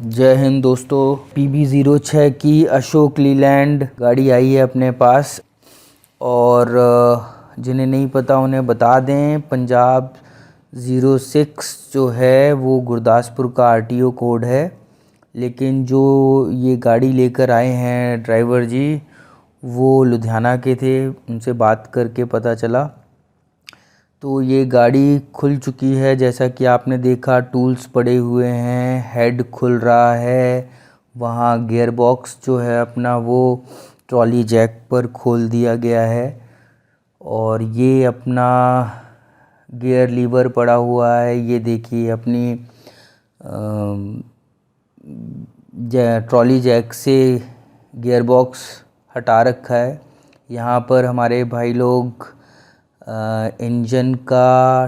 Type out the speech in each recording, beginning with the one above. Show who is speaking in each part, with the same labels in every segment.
Speaker 1: जय हिंद दोस्तों। PB06 की अशोक लीलैंड गाड़ी आई है अपने पास और जिन्हें नहीं पता उन्हें बता दें, पंजाब 06 जो है वो गुरदासपुर का RTO कोड है, लेकिन जो ये गाड़ी लेकर आए हैं ड्राइवर जी वो लुधियाना के थे। उनसे बात करके पता चला तो ये गाड़ी खुल चुकी है। जैसा कि आपने देखा, टूल्स पड़े हुए हैं, हेड खुल रहा है, वहाँ गियर बॉक्स जो है अपना वो ट्रॉली जैक पर खोल दिया गया है और ये अपना गियर लीवर पड़ा हुआ है। ये देखिए अपनी ट्रॉली जैक से गियर बॉक्स हटा रखा है। यहाँ पर हमारे भाई लोग इंजन का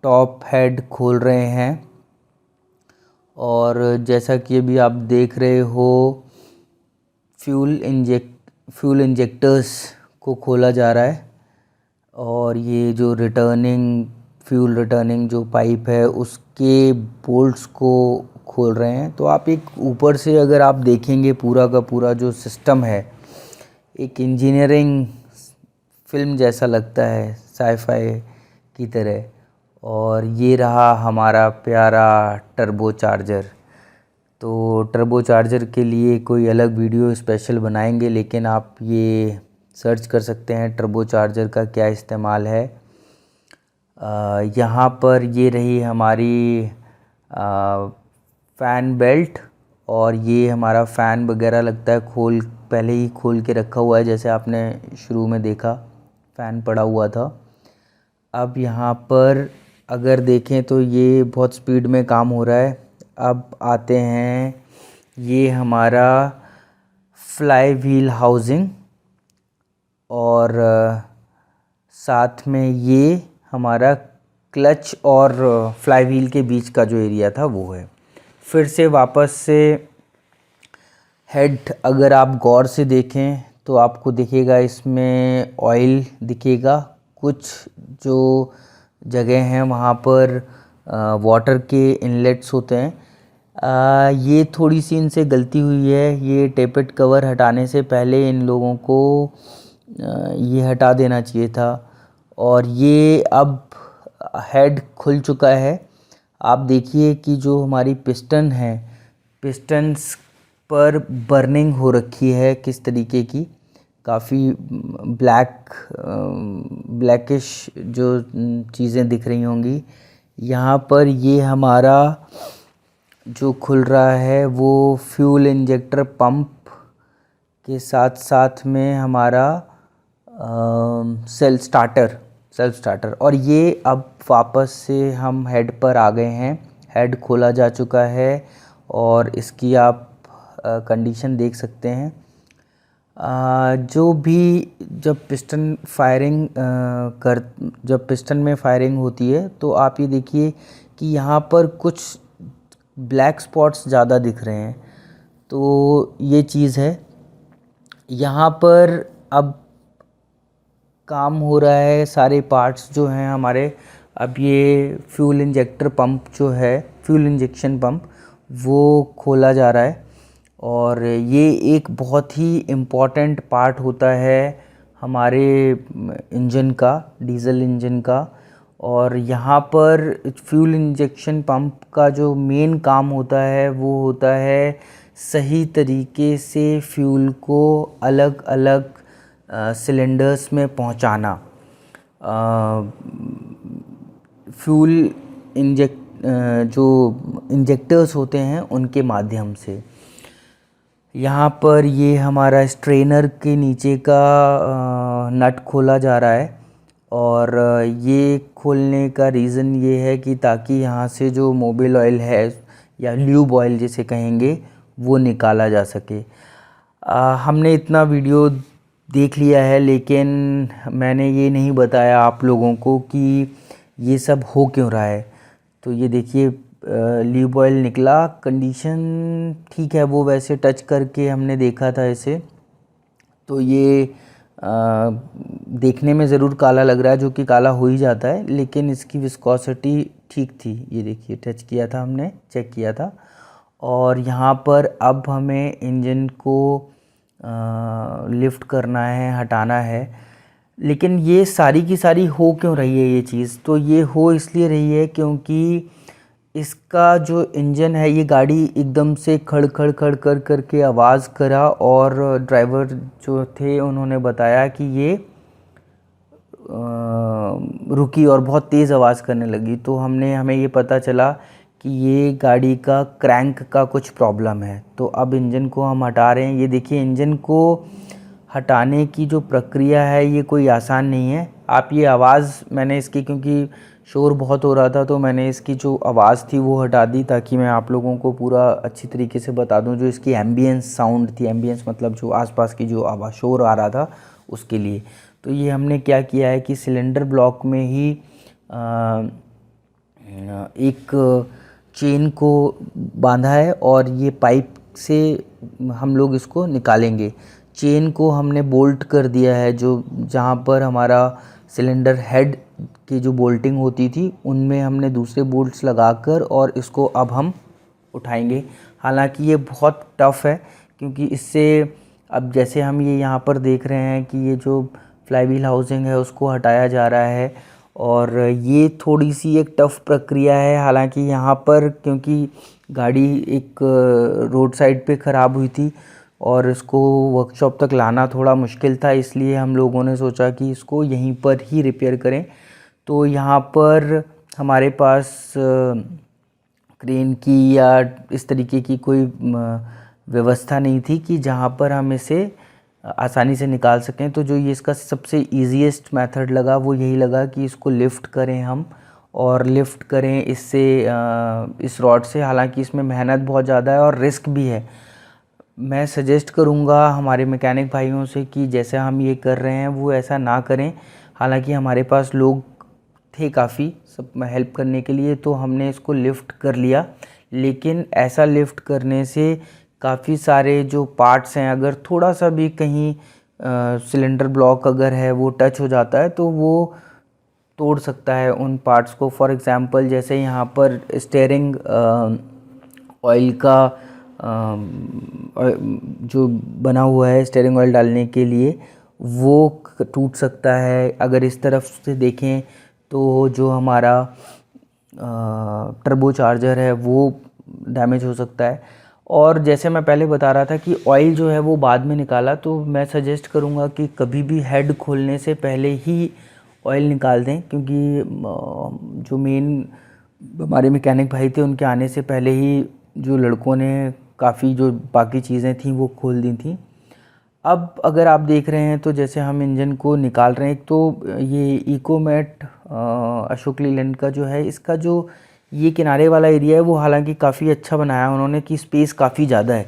Speaker 1: टॉप हेड खोल रहे हैं और जैसा कि अभी आप देख रहे हो फ्यूल इंजेक्टर्स को खोला जा रहा है और ये जो फ्यूल रिटर्निंग जो पाइप है उसके बोल्ट्स को खोल रहे हैं। तो आप एक ऊपर से अगर आप देखेंगे पूरा का पूरा जो सिस्टम है, एक इंजीनियरिंग फिल्म जैसा लगता है, साईफाई की तरह। और ये रहा हमारा प्यारा टर्बो चार्जर। तो टर्बो चार्जर के लिए कोई अलग वीडियो स्पेशल बनाएंगे, लेकिन आप ये सर्च कर सकते हैं टर्बो चार्जर का क्या इस्तेमाल है। यहाँ पर ये रही हमारी फ़ैन बेल्ट और ये हमारा फ़ैन वगैरह लगता है पहले ही खोल के रखा हुआ है, जैसे आपने शुरू में देखा फ़ैन पड़ा हुआ था। अब यहाँ पर अगर देखें तो ये बहुत स्पीड में काम हो रहा है। अब आते हैं ये हमारा फ्लाई व्हील हाउसिंग और साथ में ये हमारा क्लच और फ्लाई व्हील के बीच का जो एरिया था वो है। फिर से वापस से हेड अगर आप गौर से देखें तो आपको दिखेगा, इसमें ऑयल दिखेगा। कुछ जो जगह हैं वहाँ पर वाटर के इनलेट्स होते हैं। ये थोड़ी सी इनसे गलती हुई है। ये टेपेट कवर हटाने से पहले इन लोगों को ये हटा देना चाहिए था। और ये अब हेड खुल चुका है। आप देखिए कि जो हमारी पिस्टन है, पिस्टन्स पर बर्निंग हो रखी है किस तरीके की, काफ़ी ब्लैकिश जो चीज़ें दिख रही होंगी। यहाँ पर ये हमारा जो खुल रहा है वो फ्यूल इंजेक्टर पंप के साथ साथ में हमारा सेल्फ स्टार्टर। और ये अब वापस से हम हेड पर आ गए हैं। हेड खोला जा चुका है और इसकी आप कंडीशन देख सकते हैं। जो भी जब पिस्टन में फायरिंग होती है तो आप ये देखिए कि यहाँ पर कुछ ब्लैक स्पॉट्स ज़्यादा दिख रहे हैं। तो ये चीज़ है। यहाँ पर अब काम हो रहा है, सारे पार्ट्स जो हैं हमारे। अब ये फ्यूल इंजेक्टर पंप जो है, फ्यूल इंजेक्शन पंप, वो खोला जा रहा है और ये एक बहुत ही इम्पॉर्टेंट पार्ट होता है हमारे इंजन का, डीजल इंजन का। और यहाँ पर फ्यूल इंजेक्शन पंप का जो मेन काम होता है वो होता है सही तरीके से फ्यूल को अलग अलग सिलेंडर्स में पहुँचाना। फ्यूल जो इंजेक्टर्स होते हैं उनके माध्यम से। यहाँ पर ये हमारा स्ट्रेनर के नीचे का नट खोला जा रहा है और ये खोलने का रीज़न ये है कि ताकि यहाँ से जो मोबिल ऑयल है या ल्यूब ऑयल जिसे कहेंगे वो निकाला जा सके। हमने इतना वीडियो देख लिया है, लेकिन मैंने ये नहीं बताया आप लोगों को कि ये सब हो क्यों रहा है। तो ये देखिए ल्यूब ऑयल निकला, कंडीशन ठीक है। वो वैसे टच करके हमने देखा था इसे, तो ये देखने में ज़रूर काला लग रहा है, जो कि काला हो ही जाता है, लेकिन इसकी विस्कोसिटी ठीक थी। ये देखिए टच किया था हमने, चेक किया था और यहाँ पर अब हमें इंजन को लिफ्ट करना है, हटाना है। लेकिन ये सारी की सारी हो क्यों रही है ये चीज़? तो ये हो इसलिए रही है क्योंकि इसका जो इंजन है, ये गाड़ी एकदम से खड़ खड़ खड़ कर करके आवाज़ करा और ड्राइवर जो थे उन्होंने बताया कि ये रुकी और बहुत तेज़ आवाज़ करने लगी। तो हमें ये पता चला कि ये गाड़ी का क्रैंक का कुछ प्रॉब्लम है। तो अब इंजन को हम हटा रहे हैं। ये देखिए, इंजन को हटाने की जो प्रक्रिया है ये कोई आसान नहीं है। आप ये आवाज़ मैंने इसकी, क्योंकि शोर बहुत हो रहा था तो मैंने इसकी जो आवाज़ थी वो हटा दी, ताकि मैं आप लोगों को पूरा अच्छी तरीके से बता दूं जो इसकी एम्बियंस साउंड थी। एम्बियंस मतलब जो आसपास की जो आवाज़ शोर आ रहा था उसके लिए। तो ये हमने क्या किया है कि सिलेंडर ब्लॉक में ही एक चेन को बांधा है और ये पाइप से हम लोग इसको निकालेंगे। चेन को हमने बोल्ट कर दिया है, जो जहाँ पर हमारा सिलेंडर हेड की जो बोल्टिंग होती थी उनमें हमने दूसरे बोल्ट्स लगाकर और इसको अब हम उठाएंगे। हालांकि ये बहुत टफ़ है, क्योंकि इससे अब जैसे हम ये यहाँ पर देख रहे हैं कि ये जो फ्लाईव्हील हाउसिंग है उसको हटाया जा रहा है, और ये थोड़ी सी एक टफ़ प्रक्रिया है। हालांकि यहाँ पर क्योंकि गाड़ी एक रोड साइड पे ख़राब हुई थी और इसको वर्कशॉप तक लाना थोड़ा मुश्किल था, इसलिए हम लोगों ने सोचा कि इसको यहीं पर ही रिपेयर करें। तो यहाँ पर हमारे पास क्रेन की या इस तरीके की कोई व्यवस्था नहीं थी कि जहाँ पर हम इसे आसानी से निकाल सकें। तो जो ये इसका सबसे ईजीएस्ट मेथड लगा वो यही लगा कि इसको लिफ़्ट करें हम, और लिफ़्ट करें इससे इस रॉड से। हालांकि इसमें मेहनत बहुत ज़्यादा है और रिस्क भी है। मैं सजेस्ट करूँगा हमारे मैकेनिक भाइयों से कि जैसे हम ये कर रहे हैं वो ऐसा ना करें। हालांकि हमारे पास लोग थे काफ़ी सब हेल्प करने के लिए, तो हमने इसको लिफ़्ट कर लिया। लेकिन ऐसा लिफ़्ट करने से काफ़ी सारे जो पार्ट्स हैं, अगर थोड़ा सा भी कहीं सिलेंडर ब्लॉक अगर है वो टच हो जाता है तो वो तोड़ सकता है उन पार्ट्स को। फॉर एग्ज़ाम्पल जैसे यहाँ पर स्टीयरिंग ऑयल का जो बना हुआ है स्टीयरिंग ऑयल डालने के लिए, वो टूट सकता है। अगर इस तरफ से देखें तो जो हमारा टर्बो चार्जर है वो डैमेज हो सकता है। और जैसे मैं पहले बता रहा था कि ऑयल जो है वो बाद में निकाला, तो मैं सजेस्ट करूँगा कि कभी भी हेड खोलने से पहले ही ऑयल निकाल दें, क्योंकि जो मेन हमारे मैकेनिक भाई थे उनके आने से पहले ही जो लड़कों ने काफ़ी जो बाकी चीज़ें थी वो खोल दी थी। अब अगर आप देख रहे हैं तो जैसे हम इंजन को निकाल रहे हैं, तो ये इकोमेट अशोक लीलैंड का जो है, इसका जो ये किनारे वाला एरिया है वो हालांकि काफ़ी अच्छा बनाया उन्होंने कि स्पेस काफ़ी ज़्यादा है।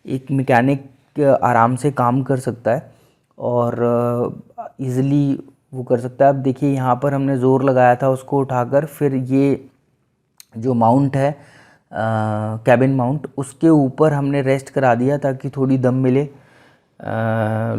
Speaker 1: एक मैकेनिक आराम से काम कर सकता है और इजीली वो कर सकता है। अब देखिए यहाँ पर हमने ज़ोर लगाया था उसको उठाकर, फिर ये जो माउंट है कैबिन माउंट, उसके ऊपर हमने रेस्ट करा दिया ताकि थोड़ी दम मिले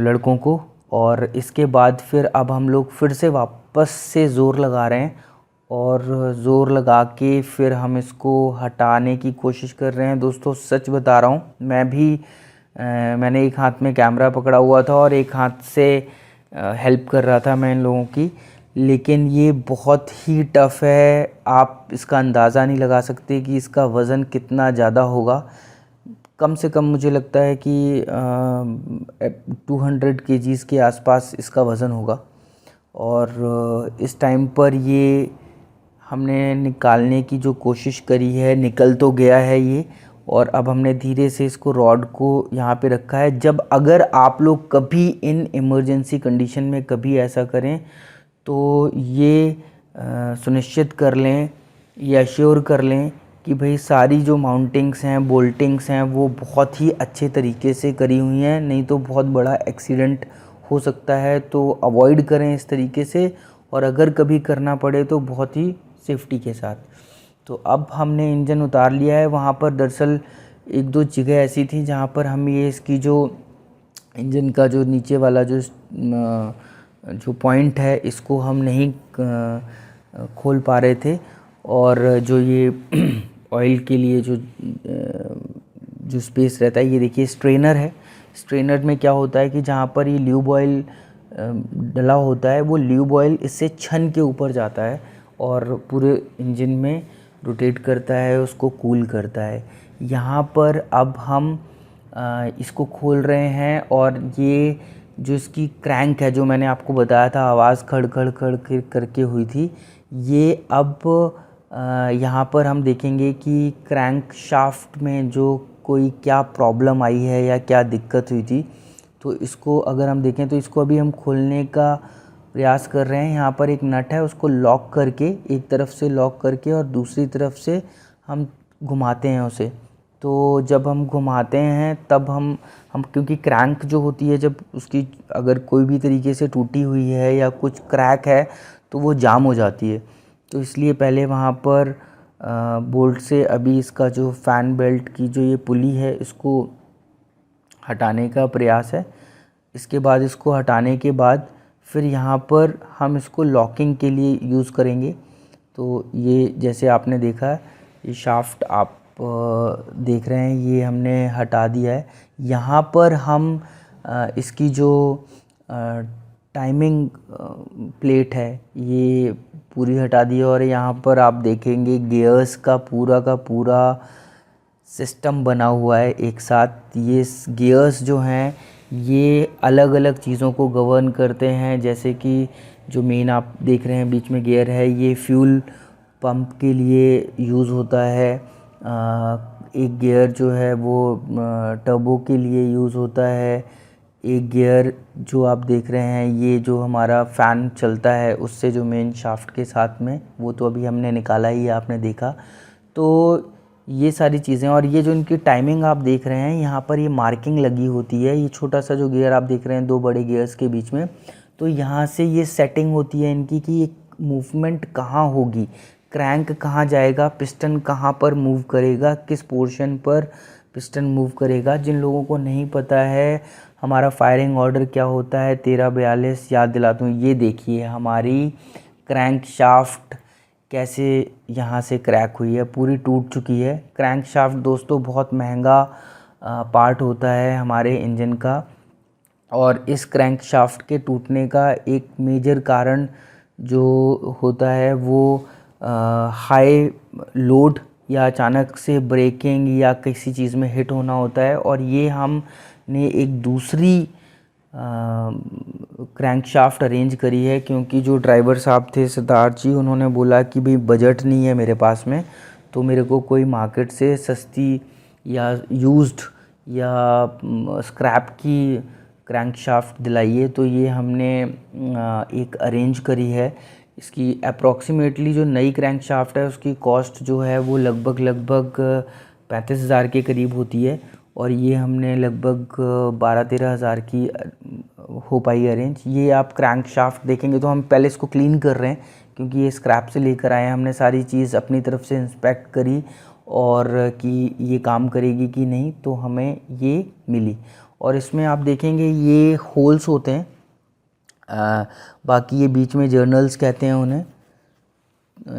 Speaker 1: लड़कों को। और इसके बाद फिर अब हम लोग फिर से वापस से ज़ोर लगा रहे हैं और ज़ोर लगा के फिर हम इसको हटाने की कोशिश कर रहे हैं। दोस्तों सच बता रहा हूँ, मैंने एक हाथ में कैमरा पकड़ा हुआ था और एक हाथ से हेल्प कर रहा था मैं इन लोगों की, लेकिन ये बहुत ही टफ़ है। आप इसका अंदाज़ा नहीं लगा सकते कि इसका वज़न कितना ज़्यादा होगा। कम से कम मुझे लगता है कि 200 केजीज़ के आसपास इसका वज़न होगा। और इस टाइम पर ये हमने निकालने की जो कोशिश करी है, निकल तो गया है ये, और अब हमने धीरे से इसको रॉड को यहाँ पे रखा है। जब अगर आप लोग कभी इन इमरजेंसी कंडीशन में कभी ऐसा करें तो ये सुनिश्चित कर लें या एश्योर कर लें कि भाई सारी जो माउंटिंग्स हैं, बोल्टिंग्स हैं, वो बहुत ही अच्छे तरीके से करी हुई हैं, नहीं तो बहुत बड़ा एक्सीडेंट हो सकता है। तो अवॉइड करें इस तरीके से, और अगर कभी करना पड़े तो बहुत ही सेफ्टी के साथ। तो अब हमने इंजन उतार लिया है। वहाँ पर दरअसल एक दो जगह ऐसी थी जहाँ पर हम ये इसकी जो इंजन का जो नीचे वाला जो पॉइंट है इसको हम नहीं खोल पा रहे थे, और जो ये ऑयल के लिए जो जो स्पेस रहता है, ये देखिए स्ट्रेनर है। स्ट्रेनर में क्या होता है कि जहाँ पर ये ल्यूब ऑयल डला होता है, वो ल्यूब ऑयल इससे छन के ऊपर जाता है और पूरे इंजन में रोटेट करता है, उसको कूल करता है। यहाँ पर अब हम इसको खोल रहे हैं और ये जो इसकी क्रैंक है, जो मैंने आपको बताया था आवाज़ खड़ खड़ खड़ करके हुई थी, ये अब यहाँ पर हम देखेंगे कि क्रैंक शाफ्ट में जो कोई क्या प्रॉब्लम आई है या क्या दिक्कत हुई थी। तो इसको अगर हम देखें तो इसको अभी हम खोलने का प्रयास कर रहे हैं। यहाँ पर एक नट है, उसको लॉक करके, एक तरफ से लॉक करके और दूसरी तरफ से हम घुमाते हैं उसे। तो जब हम घुमाते हैं तब हम क्योंकि क्रैंक जो होती है, जब उसकी अगर कोई भी तरीके से टूटी हुई है या कुछ क्रैक है तो वो जाम हो जाती है। तो इसलिए पहले वहाँ पर बोल्ट से अभी इसका जो फ़ैन बेल्ट की जो ये पुली है, इसको हटाने का प्रयास है। इसके बाद इसको हटाने के बाद फिर यहाँ पर हम इसको लॉकिंग के लिए यूज़ करेंगे। तो ये जैसे आपने देखा, ये शाफ्ट आप देख रहे हैं, ये हमने हटा दिया है। यहाँ पर हम इसकी जो टाइमिंग प्लेट है, ये पूरी हटा दी है और यहाँ पर आप देखेंगे गियर्स का पूरा सिस्टम बना हुआ है एक साथ। ये गियर्स जो हैं ये अलग अलग चीज़ों को गवर्न करते हैं, जैसे कि जो मेन आप देख रहे हैं बीच में गियर है, ये फ्यूल पंप के लिए यूज़ होता है। एक गियर जो है वो टर्बो के लिए यूज़ होता है। एक गियर जो आप देख रहे हैं, ये जो हमारा फ़ैन चलता है उससे जो मेन शाफ्ट के साथ में, वो तो अभी हमने निकाला ही, आपने देखा। तो ये सारी चीज़ें, और ये जो इनकी टाइमिंग आप देख रहे हैं, यहाँ पर ये मार्किंग लगी होती है। ये छोटा सा जो गियर आप देख रहे हैं दो बड़े गियर्स के बीच में, तो यहाँ से ये सेटिंग होती है इनकी कि ये मूवमेंट कहाँ होगी, क्रैंक कहाँ जाएगा, पिस्टन कहाँ पर मूव करेगा, किस पोर्शन पर पिस्टन मूव करेगा। जिन लोगों को नहीं पता है हमारा फायरिंग ऑर्डर क्या होता है 1342, याद दिलाता हूँ। ये देखिए हमारी क्रैंक शाफ्ट कैसे यहाँ से क्रैक हुई है, पूरी टूट चुकी है। क्रैंक शाफ्ट दोस्तों बहुत महंगा पार्ट होता है हमारे इंजन का, और इस क्रैंक शाफ्ट के टूटने का एक मेजर कारण जो होता है वो हाई लोड या अचानक से ब्रेकिंग या किसी चीज़ में हिट होना होता है। और ये हमने एक दूसरी क्रैंक शाफ्ट अरेंज करी है, क्योंकि जो ड्राइवर साहब थे सिद्धार्थ जी, उन्होंने बोला कि भाई बजट नहीं है मेरे पास में, तो मेरे को कोई मार्केट से सस्ती या यूज्ड या स्क्रैप की क्रैंक शाफ्ट दिलाइए। तो ये हमने एक अरेंज करी है। इसकी अप्रॉक्सीमेटली जो नई क्रैंक शाफ्ट है उसकी कॉस्ट जो है वो लगभग 35,000 के करीब होती है, और ये हमने लगभग 12-13 हज़ार की हो पाई अरेंज। ये आप क्रैंक शाफ्ट देखेंगे तो हम पहले इसको क्लीन कर रहे हैं, क्योंकि ये स्क्रैप से लेकर आए हैं। हमने सारी चीज़ अपनी तरफ से इंस्पेक्ट करी और कि ये काम करेगी कि नहीं, तो हमें ये मिली। और इसमें आप देखेंगे ये होल्स होते हैं, बाकी ये बीच में जर्नल्स कहते हैं उन्हें,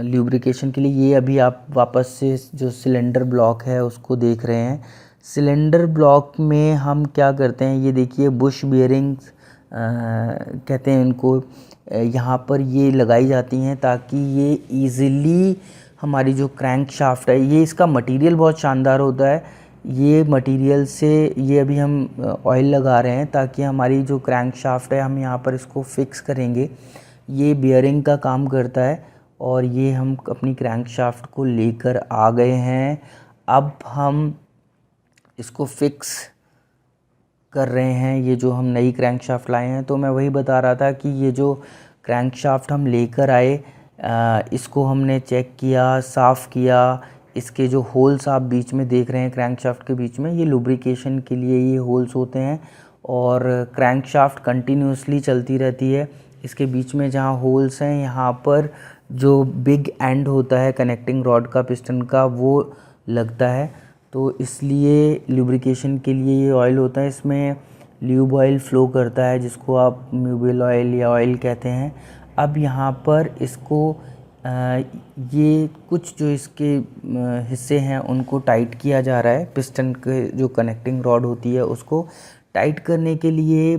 Speaker 1: ल्यूब्रिकेशन के लिए। ये अभी आप वापस से जो सिलेंडर ब्लॉक है उसको देख रहे हैं। सिलेंडर ब्लॉक में हम क्या करते हैं, ये देखिए बुश बियरिंग्स कहते हैं इनको, यहाँ पर ये लगाई जाती हैं ताकि ये इजीली हमारी जो क्रैंक शाफ्ट है, ये इसका मटेरियल बहुत शानदार होता है। ये मटेरियल से ये अभी हम ऑयल लगा रहे हैं ताकि हमारी जो क्रैंक शाफ्ट है, हम यहाँ पर इसको फिक्स करेंगे। ये बियरिंग का काम करता है, और ये हम अपनी क्रैंक शाफ्ट को लेकर आ गए हैं। अब हम इसको फिक्स कर रहे हैं, ये जो हम नई क्रैंक शाफ्ट लाए हैं। तो मैं वही बता रहा था कि ये जो क्रैंक शाफ्ट हम लेकर आए, इसको हमने चेक किया, साफ़ किया। इसके जो होल्स आप बीच में देख रहे हैं क्रैंक शाफ्ट के बीच में, ये लुब्रिकेशन के लिए ये होल्स होते हैं, और क्रैंक शाफ्ट कंटिन्यूसली चलती रहती है। इसके बीच में जहाँ होल्स हैं, यहाँ पर जो बिग एंड होता है कनेक्टिंग रॉड का पिस्टन का, वो लगता है। तो इसलिए लुब्रिकेशन के लिए ये ऑयल होता है। इसमें ल्यूब ऑयल फ़्लो करता है, जिसको आप म्यूबिल ऑयल या ऑयल कहते हैं। अब यहाँ पर इसको ये कुछ जो इसके हिस्से हैं उनको टाइट किया जा रहा है। पिस्टन के जो कनेक्टिंग रॉड होती है उसको टाइट करने के लिए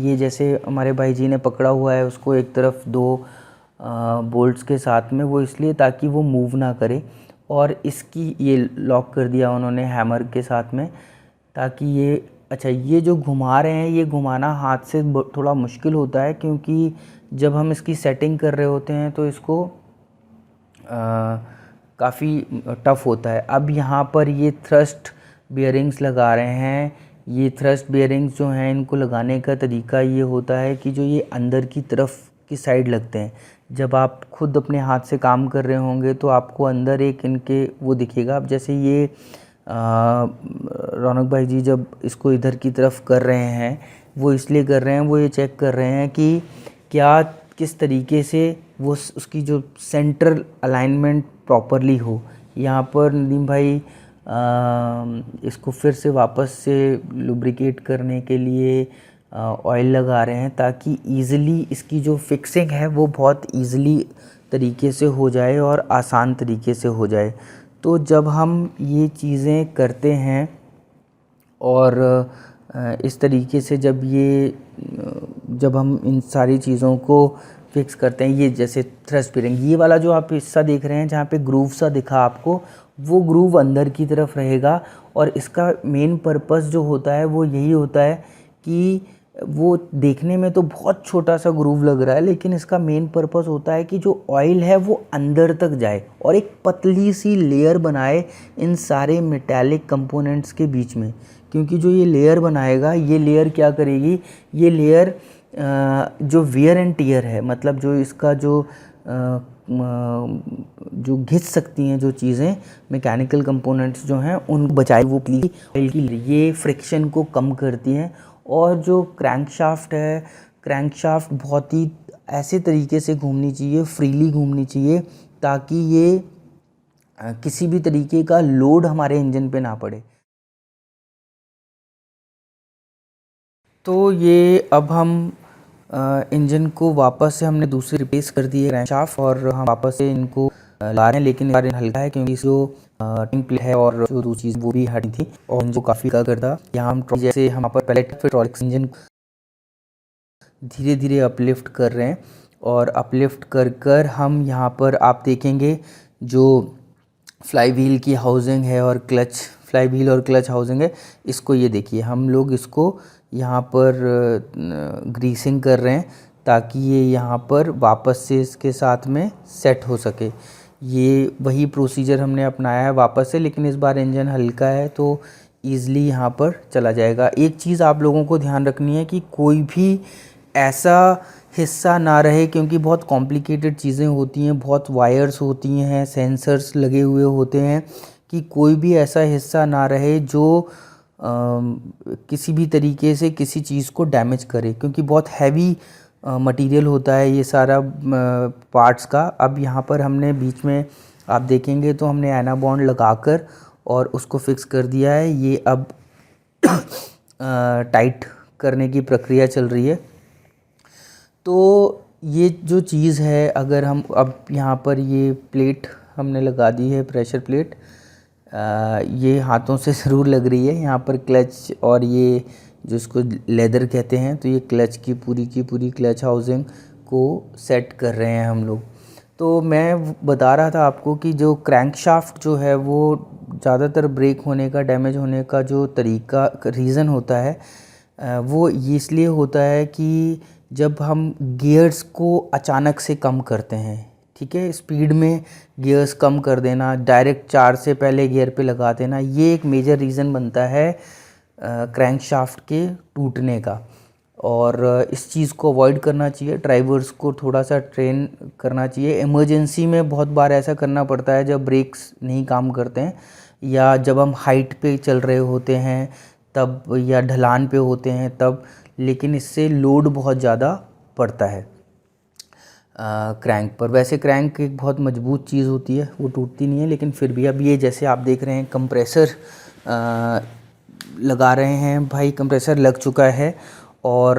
Speaker 1: ये जैसे हमारे भाई जी ने पकड़ा हुआ है उसको एक तरफ दो बोल्ट्स के साथ में, वो इसलिए ताकि वो मूव ना करे, और इसकी ये लॉक कर दिया उन्होंने हैमर के साथ में ताकि ये अच्छा ये जो घुमा रहे हैं ये घुमाना हाथ से थोड़ा मुश्किल होता है, क्योंकि जब हम इसकी सेटिंग कर रहे होते हैं तो इसको काफ़ी टफ़ होता है। अब यहाँ पर ये थ्रस्ट बियरिंग्स लगा रहे हैं। ये थ्रस्ट बियरिंग्स जो हैं इनको लगाने का तरीका ये होता है कि जो ये अंदर की तरफ की साइड लगते हैं, जब आप खुद अपने हाथ से काम कर रहे होंगे तो आपको अंदर एक इनके वो दिखेगा। अब जैसे ये रौनक भाई जी जब इसको इधर की तरफ कर रहे हैं वो इसलिए कर रहे हैं, वो ये चेक कर रहे हैं कि क्या किस तरीके से वो उसकी जो सेंट्रल अलाइनमेंट प्रॉपरली हो। यहाँ पर नदीम भाई इसको फिर से वापस से लुब्रिकेट करने के लिए ऑयल लगा रहे हैं ताकि ईज़िली इसकी जो फिक्सिंग है वो बहुत ईज़िली तरीके से हो जाए और आसान तरीके से हो जाए। तो जब हम ये चीज़ें करते हैं और इस तरीके से जब हम इन सारी चीज़ों को फिक्स करते हैं, ये जैसे थ्रस्ट बियरिंग ये वाला जो आप हिस्सा देख रहे हैं जहाँ पे ग्रूव सा दिखा आपको, वो ग्रूव अंदर की तरफ रहेगा। और इसका मेन पर्पस जो होता है वो यही होता है कि वो देखने में तो बहुत छोटा सा ग्रूव लग रहा है, लेकिन इसका मेन पर्पस होता है कि जो ऑयल है वो अंदर तक जाए और एक पतली सी लेयर बनाए इन सारे मेटालिक कंपोनेंट्स के बीच में। क्योंकि जो ये लेयर बनाएगा, ये लेयर क्या करेगी, ये लेयर जो वियर एंड टीयर है, मतलब जो इसका जो घिस सकती हैं जो चीज़ें मैकेनिकल कंपोनेंट्स जो हैं उन बचाए, वो ऑयल की ये फ्रिक्शन को कम करती हैं। और जो क्रैंकशाफ्ट है, क्रैंकशाफ्ट बहुत ही ऐसे तरीके से घूमनी चाहिए, फ्रीली घूमनी चाहिए, ताकि ये किसी भी तरीके का लोड हमारे इंजन पे ना पड़े। तो ये अब हम इंजन को वापस से हमने दूसरी रिप्लेस कर दी है क्रैंकशाफ्ट, और हम वापस से इनको ला रहे हैं, लेकिन इस बार हल्का है क्योंकि जो टिंग प्लेट है और जो दूसरी चीज़ वो भी हटी थी और इनको काफ़ी का करता। यहाँ हम जैसे हम पर पैलेट फिर ट्रॉलिक्स इंजन धीरे धीरे अपलिफ्ट कर रहे हैं, और अपलिफ्ट कर कर हम यहाँ पर आप देखेंगे जो फ्लाई व्हील की हाउसिंग है और क्लच, फ्लाई व्हील और क्लच हाउसिंग है, इसको ये देखिए हम लोग इसको यहाँ पर ग्रीसिंग कर रहे हैं ताकि ये यहाँ पर वापस से इसके साथ में सेट हो सके। ये वही प्रोसीजर हमने अपनाया है वापस से, लेकिन इस बार इंजन हल्का है तो ईज़िली यहाँ पर चला जाएगा। एक चीज़ आप लोगों को ध्यान रखनी है कि कोई भी ऐसा हिस्सा ना रहे, क्योंकि बहुत कॉम्प्लिकेटेड चीज़ें होती हैं, बहुत वायर्स होती हैं, सेंसर्स लगे हुए होते हैं, कि कोई भी ऐसा हिस्सा ना रहे जो किसी भी तरीके से किसी चीज़ को डैमेज करे, क्योंकि बहुत हैवी मटेरियल होता है ये सारा पार्ट्स का। अब यहाँ पर हमने बीच में आप देखेंगे तो हमने एना बॉन्ड लगाकर और उसको फिक्स कर दिया है। ये अब टाइट करने की प्रक्रिया चल रही है। तो ये जो चीज़ है, अगर हम अब यहाँ पर ये प्लेट हमने लगा दी है, प्रेशर प्लेट, ये हाथों से ज़रूर लग रही है। यहाँ पर क्लच और ये जो इसको लेदर कहते हैं, तो ये क्लच की पूरी क्लच हाउसिंग को सेट कर रहे हैं हम लोग। तो मैं बता रहा था आपको कि जो क्रैंकशाफ्ट जो है वो ज़्यादातर ब्रेक होने का, डैमेज होने का जो तरीका रीज़न होता है वो ये इसलिए होता है कि जब हम गियर्स को अचानक से कम करते हैं, ठीक है, स्पीड में गियर्स कम कर देना, डायरेक्ट 4 से पहले गियर पे लगा देना, ये एक मेजर रीज़न बनता है क्रैंकशाफ्ट के टूटने का। और इस चीज़ को अवॉइड करना चाहिए, ड्राइवर्स को थोड़ा सा ट्रेन करना चाहिए। इमरजेंसी में बहुत बार ऐसा करना पड़ता है जब ब्रेक्स नहीं काम करते हैं, या जब हम हाइट पे चल रहे होते हैं तब, या ढलान पे होते हैं तब, लेकिन इससे लोड बहुत ज़्यादा पड़ता है क्रैंक पर। वैसे क्रैंक एक बहुत मजबूत चीज़ होती है, वो टूटती नहीं है, लेकिन फिर भी अब ये जैसे आप देख रहे हैं कंप्रेसर लगा रहे हैं भाई, कंप्रेसर लग चुका है और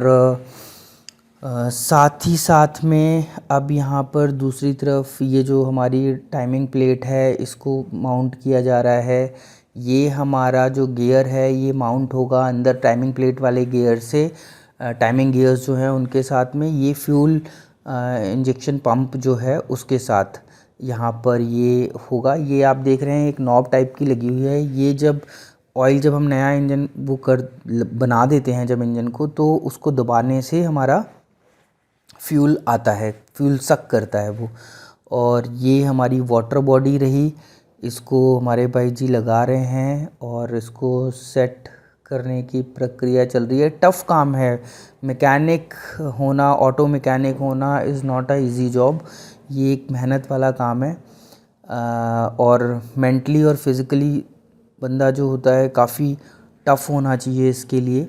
Speaker 1: साथ ही साथ में अब यहाँ पर दूसरी तरफ ये जो हमारी टाइमिंग प्लेट है इसको माउंट किया जा रहा है। ये हमारा जो गियर है ये माउंट होगा अंदर टाइमिंग प्लेट वाले गियर से। टाइमिंग गियर्स जो हैं उनके साथ में ये फ्यूल इंजेक्शन पंप जो है उसके साथ यहाँ पर ये होगा। ये आप देख रहे हैं एक नॉब टाइप की लगी हुई है। ये जब ऑयल जब हम नया इंजन वो कर बना देते हैं जब इंजन को, तो उसको दबाने से हमारा फ्यूल आता है, फ्यूल सक करता है वो। और ये हमारी वाटर बॉडी रही, इसको हमारे भाई जी लगा रहे हैं और इसको सेट करने की प्रक्रिया चल रही है। टफ़ काम है, मैकेनिक होना, ऑटो मैकेनिक होना is not a easy job. ये एक मेहनत वाला काम है और मेंटली और फिज़िकली बंदा जो होता है काफ़ी टफ़ होना चाहिए इसके लिए।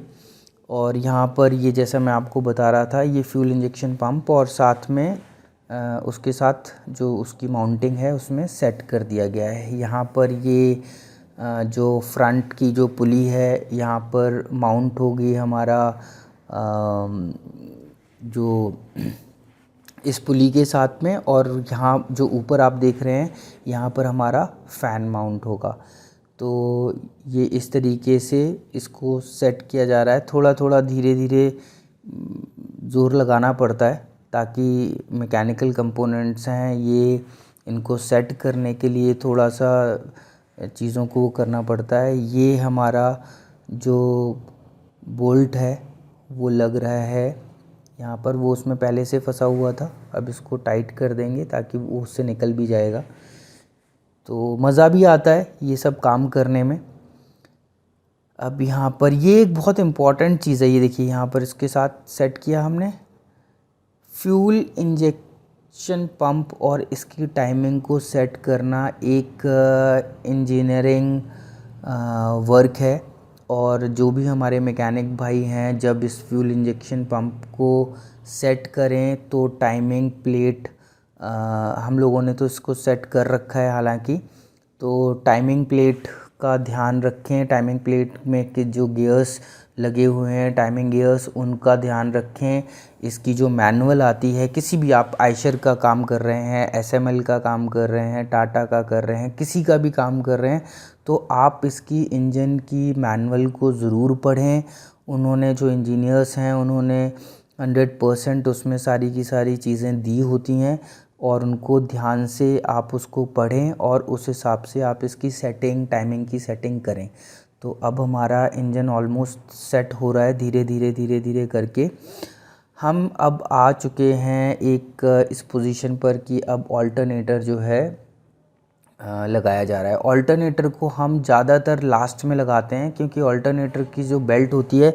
Speaker 1: और यहाँ पर ये जैसा मैं आपको बता रहा था ये फ्यूल इंजेक्शन पंप और साथ में उसके साथ जो उसकी माउंटिंग है उसमें सेट कर दिया गया है। यहाँ पर ये जो फ्रंट की जो पुली है यहाँ पर माउंट होगी हमारा जो इस पुली के साथ में। और यहाँ जो ऊपर आप देख रहे हैं यहाँ पर हमारा फ़ैन माउंट होगा। तो ये इस तरीके से इसको सेट किया जा रहा है। थोड़ा थोड़ा धीरे धीरे ज़ोर लगाना पड़ता है ताकि मैकेनिकल कंपोनेंट्स हैं ये, इनको सेट करने के लिए थोड़ा सा चीज़ों को करना पड़ता है। ये हमारा जो बोल्ट है वो लग रहा है यहाँ पर, वो उसमें पहले से फंसा हुआ था, अब इसको टाइट कर देंगे ताकि वो उससे निकल भी जाएगा। तो मज़ा भी आता है ये सब काम करने में। अब यहाँ पर ये एक बहुत इम्पॉर्टेंट चीज़ है, ये देखिए यहाँ पर इसके साथ सेट किया हमने फ्यूल इंजेक्शन पंप और इसकी टाइमिंग को सेट करना एक इंजीनियरिंग वर्क है। और जो भी हमारे मैकेनिक भाई हैं जब इस फ्यूल इंजेक्शन पंप को सेट करें तो टाइमिंग प्लेट हम लोगों ने तो इसको सेट कर रखा है हालांकि, तो टाइमिंग प्लेट का ध्यान रखें। टाइमिंग प्लेट में के जो गियर्स लगे हुए हैं टाइमिंग गियर्स उनका ध्यान रखें। इसकी जो मैनुअल आती है, किसी भी आप आयशर का काम कर रहे हैं, एसएमएल का काम कर रहे हैं, टाटा का कर रहे हैं, किसी का भी काम कर रहे हैं तो आप इसकी इंजन की मैनुअल को ज़रूर पढ़ें। उन्होंने जो इंजीनियर्स हैं उन्होंने 100% उसमें सारी की सारी चीज़ें दी होती हैं और उनको ध्यान से आप उसको पढ़ें और उस हिसाब से आप इसकी सेटिंग टाइमिंग की सेटिंग करें। तो अब हमारा इंजन ऑलमोस्ट सेट हो रहा है धीरे धीरे करके। हम अब आ चुके हैं एक इस पोजीशन पर कि अब ऑल्टरनेटर जो है लगाया जा रहा है। ऑल्टरनेटर को हम ज़्यादातर लास्ट में लगाते हैं क्योंकि ऑल्टरनेटर की जो बेल्ट होती है,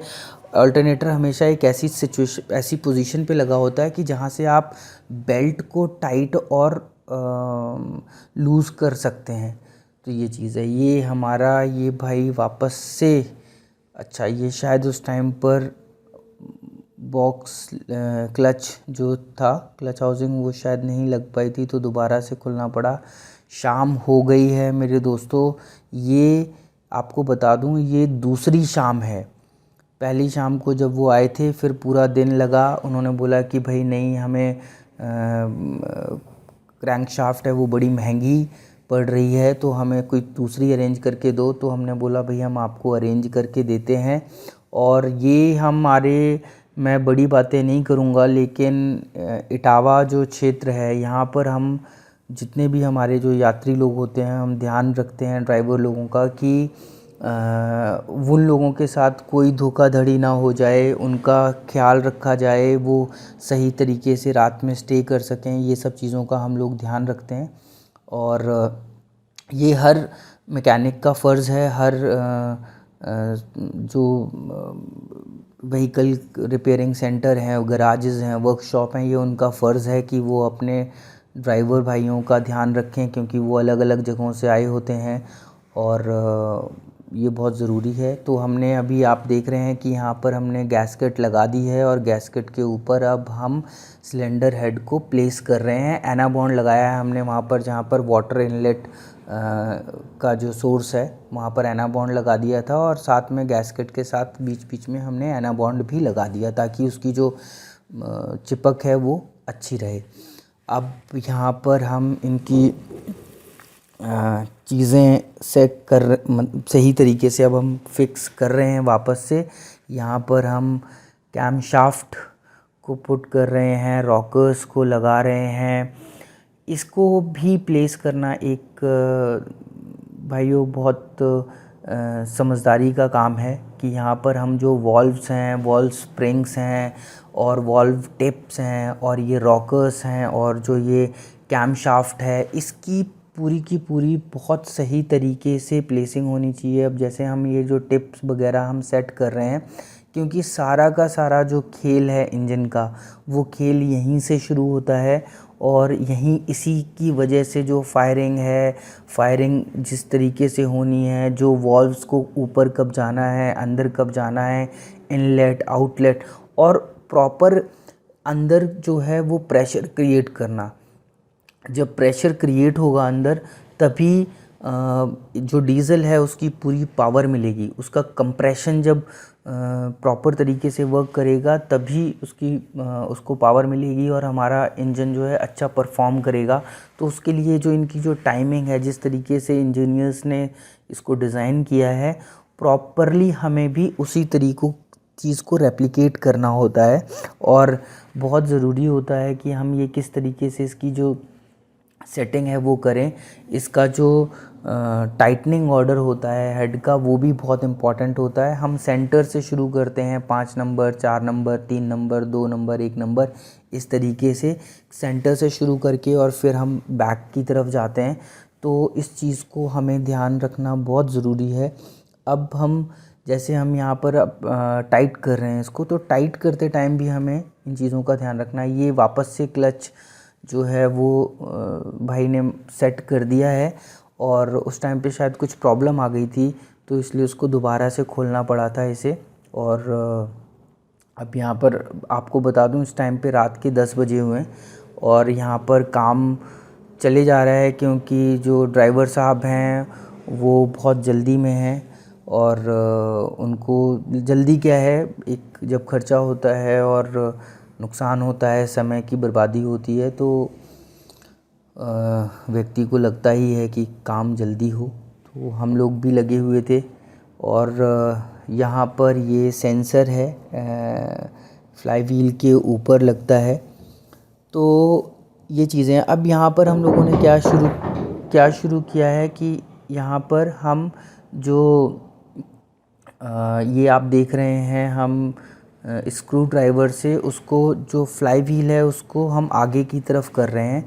Speaker 1: ऑल्टरनेटर हमेशा एक ऐसी पोजीशन पे लगा होता है कि जहाँ से आप बेल्ट को टाइट और लूज़ कर सकते हैं। तो ये चीज़ है। ये हमारा ये भाई वापस से, अच्छा ये शायद उस टाइम पर बॉक्स क्लच जो था, क्लच हाउसिंग वो शायद नहीं लग पाई थी तो दोबारा से खुलना पड़ा। शाम हो गई है मेरे दोस्तों, ये आपको बता दूं ये दूसरी शाम है। पहली शाम को जब वो आए थे फिर पूरा दिन लगा, उन्होंने बोला कि भाई नहीं हमें क्रैंक शाफ्ट है वो बड़ी महंगी पड़ रही है तो हमें कोई दूसरी अरेंज करके दो। तो हमने बोला भाई हम आपको अरेंज करके देते हैं। और ये हमारे, मैं बड़ी बातें नहीं करूँगा लेकिन इटावा जो क्षेत्र है यहाँ पर हम जितने भी हमारे जो यात्री लोग होते हैं हम ध्यान रखते हैं ड्राइवर लोगों का कि उन लोगों के साथ कोई धोखाधड़ी ना हो जाए, उनका ख्याल रखा जाए, वो सही तरीके से रात में स्टे कर सकें। ये सब चीज़ों का हम लोग ध्यान रखते हैं और ये हर मैकेनिक का फ़र्ज़ है। हर जो व्हीकल रिपेयरिंग सेंटर हैं, गराजेज़ हैं, वर्कशॉप हैं, ये उनका फ़र्ज़ है कि वो अपने ड्राइवर भाइयों का ध्यान रखें क्योंकि वो अलग अलग जगहों से आए होते हैं और ये बहुत ज़रूरी है। तो हमने अभी आप देख रहे हैं कि यहाँ पर हमने गैस्केट लगा दी है और गैस्केट के ऊपर अब हम सिलेंडर हेड को प्लेस कर रहे हैं। एना बॉन्ड लगाया है हमने वहाँ पर जहाँ पर वाटर इनलेट का जो सोर्स है वहाँ पर एना बॉन्ड लगा दिया था और साथ में गैस्केट के साथ बीच बीच में हमने एना बॉन्ड भी लगा दिया ताकि उसकी जो चिपक है वो अच्छी रहे। अब यहाँ पर हम इनकी चीज़ें सेट सही तरीके से अब हम फिक्स कर रहे हैं वापस से। यहाँ पर हम कैम शाफ्ट को पुट कर रहे हैं, रॉकर्स को लगा रहे हैं। इसको भी प्लेस करना एक भाइयों बहुत समझदारी का काम है कि यहाँ पर हम जो वॉल्व्स हैं, वॉल्व स्प्रिंग्स हैं और वॉल्व टिप्स हैं और ये रॉकर्स हैं और जो ये कैम शाफ्ट है, इसकी पूरी की पूरी बहुत सही तरीके से प्लेसिंग होनी चाहिए। अब जैसे हम ये जो टिप्स वगैरह हम सेट कर रहे हैं, क्योंकि सारा का सारा जो खेल है इंजन का, वो खेल यहीं से शुरू होता है और यहीं इसी की वजह से जो फायरिंग है, फायरिंग जिस तरीके से होनी है, जो वॉल्व्स को ऊपर कब जाना है, अंदर कब जाना है, इनलेट आउटलेट, और प्रॉपर अंदर जो है वो प्रेशर क्रिएट करना। जब प्रेशर क्रिएट होगा अंदर, तभी जो डीज़ल है उसकी पूरी पावर मिलेगी। उसका कंप्रेशन जब प्रॉपर तरीके से वर्क करेगा तभी उसको पावर मिलेगी और हमारा इंजन जो है अच्छा परफॉर्म करेगा। तो उसके लिए जो इनकी जो टाइमिंग है, जिस तरीके से इंजीनियर्स ने इसको डिज़ाइन किया है, प्रॉपरली हमें भी उसी तरीक़ों चीज़ को रेप्लिकेट करना होता है। और बहुत ज़रूरी होता है कि हम ये किस तरीके से इसकी जो सेटिंग है वो करें। इसका जो टाइटनिंग ऑर्डर होता है हेड का, वो भी बहुत इम्पॉर्टेंट होता है। हम सेंटर से शुरू करते हैं, 5 number, 4 number, 3 number, 2 number, 1 number, इस तरीके से सेंटर से शुरू करके और फिर हम बैक की तरफ जाते हैं। तो इस चीज़ को हमें ध्यान रखना बहुत ज़रूरी है। अब हम जैसे हम यहाँ पर टाइट कर रहे हैं इसको, तो टाइट करते टाइम भी हमें इन चीज़ों का ध्यान रखना है। ये वापस से क्लच जो है वो भाई ने सेट कर दिया है और उस टाइम पे शायद कुछ प्रॉब्लम आ गई थी, तो इसलिए उसको दोबारा से खोलना पड़ा था इसे। और अब यहाँ पर आपको बता दूँ, इस टाइम पे रात के 10 बजे हुए हैं और यहाँ पर काम चले जा रहा है, क्योंकि जो ड्राइवर साहब हैं वो बहुत जल्दी में हैं और उनको जल्दी क्या है, एक जब खर्चा होता है और नुकसान होता है, समय की बर्बादी होती है, तो व्यक्ति को लगता ही है कि काम जल्दी हो। तो हम लोग भी लगे हुए थे और यहाँ पर ये सेंसर है, फ्लाई व्हील के ऊपर लगता है। तो ये चीज़ें अब यहाँ पर हम लोगों ने क्या शुरू किया है कि यहाँ पर हम जो ये आप देख रहे हैं, हम स्क्रू ड्राइवर से उसको जो फ्लाई व्हील है उसको हम आगे की तरफ कर रहे हैं।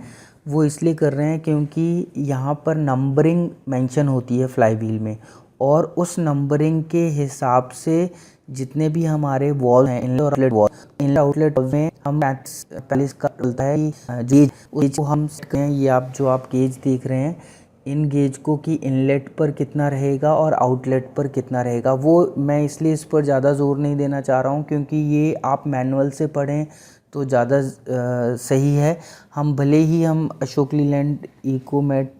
Speaker 1: वो इसलिए कर रहे हैं क्योंकि यहाँ पर नंबरिंग मेंशन होती है फ्लाई व्हील में, और उस नंबरिंग के हिसाब से जितने भी हमारे वॉल हैं, इनलेट आउटलेट में हम 45 का चलता है गेज को हम ये आप गेज देख रहे हैं, इन गेज को कि इनलेट पर कितना रहेगा और आउटलेट पर कितना रहेगा। वो मैं इसलिए इस पर ज़्यादा ज़ोर नहीं देना चाह रहा हूँ क्योंकि ये आप मैनुअल से पढ़ें तो ज़्यादा सही है। हम भले ही हम अशोक लीलैंड इकोमेट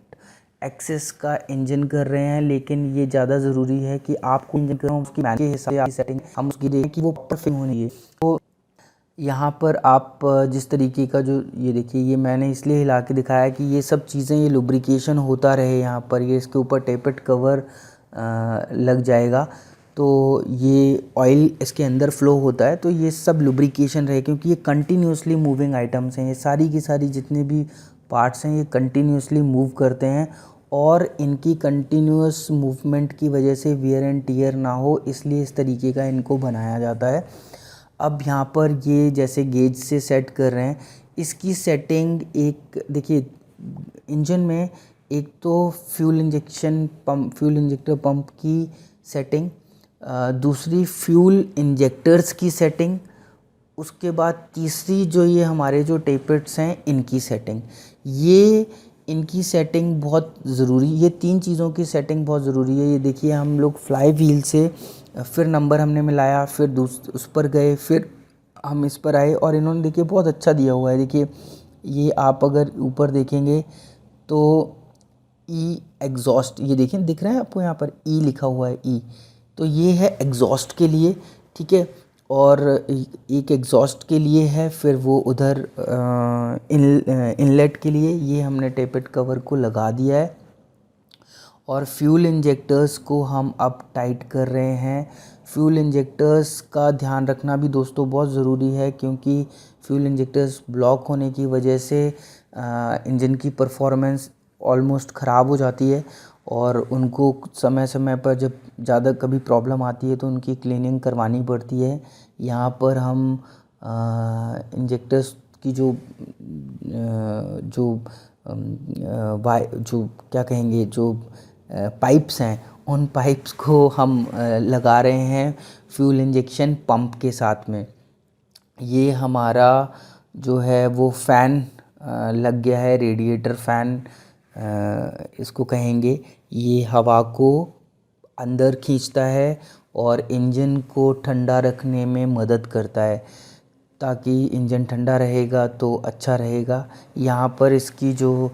Speaker 1: एक्सेस का इंजन कर रहे हैं, लेकिन ये ज़्यादा ज़रूरी है कि आपको इंजन कर रहे हो उसकी के हिसाब से सेटिंग हम उसकी देखें कि वो परफेक्ट होनी है। तो यहाँ पर आप जिस तरीके का जो ये देखिए, ये मैंने इसलिए हिला के दिखाया कि ये सब चीज़ें, ये लुब्रिकेशन होता रहे। यहाँ पर ये इसके ऊपर टेपेट कवर लग जाएगा, तो ये ऑयल इसके अंदर फ्लो होता है, तो ये सब लुब्रिकेशन रहे, क्योंकि ये कंटिन्यूसली मूविंग आइटम्स हैं। ये सारी की सारी जितने भी पार्ट्स हैं ये कंटिन्यूसली मूव करते हैं और इनकी कंटिन्यूस मूवमेंट की वजह से वियर एंड टियर ना हो, इसलिए इस तरीके का इनको बनाया जाता है। अब यहाँ पर ये जैसे गेज से सेट कर रहे हैं, इसकी सेटिंग एक देखिए, इंजन में एक तो फ्यूल इंजेक्टर पंप की सेटिंग, दूसरी फ्यूल इंजेक्टर्स की सेटिंग, उसके बाद तीसरी जो ये हमारे जो टेपेट्स हैं इनकी सेटिंग। ये इनकी सेटिंग बहुत ज़रूरी, ये 3 चीज़ों की सेटिंग बहुत ज़रूरी है। ये देखिए, हम लोग फ्लाई व्हील से फिर नंबर हमने मिलाया, फिर उस पर गए, फिर हम इस पर आए और इन्होंने देखिए बहुत अच्छा दिया हुआ है। देखिए, ये आप अगर ऊपर देखेंगे तो ई एग्जॉस्ट, ये देखें दिख रहा है आपको, यहाँ पर ई लिखा हुआ है, ई, तो ये है एग्जॉस्ट के लिए, ठीक है। और एक एग्जॉस्ट के लिए है, फिर वो उधर इनलेट के लिए ये हमने टेपेड कवर को लगा दिया है। और फ्यूल इंजेक्टर्स को हम अब टाइट कर रहे हैं। फ्यूल इंजेक्टर्स का ध्यान रखना भी दोस्तों बहुत ज़रूरी है, क्योंकि फ्यूल इंजेक्टर्स ब्लॉक होने की वजह से इंजन की परफॉर्मेंस ऑलमोस्ट ख़राब हो जाती है, और उनको समय समय पर जब ज़्यादा कभी प्रॉब्लम आती है तो उनकी क्लीनिंग करवानी पड़ती है। यहाँ पर हम इंजेक्टर्स की जो जो क्या कहेंगे, जो पाइप्स हैं, उन पाइप्स को हम लगा रहे हैं फ्यूल इंजेक्शन पंप के साथ में। ये हमारा जो है वो फ़ैन लग गया है, रेडिएटर फ़ैन इसको कहेंगे। ये हवा को अंदर खींचता है और इंजन को ठंडा रखने में मदद करता है, ताकि इंजन ठंडा रहेगा तो अच्छा रहेगा। यहाँ पर इसकी जो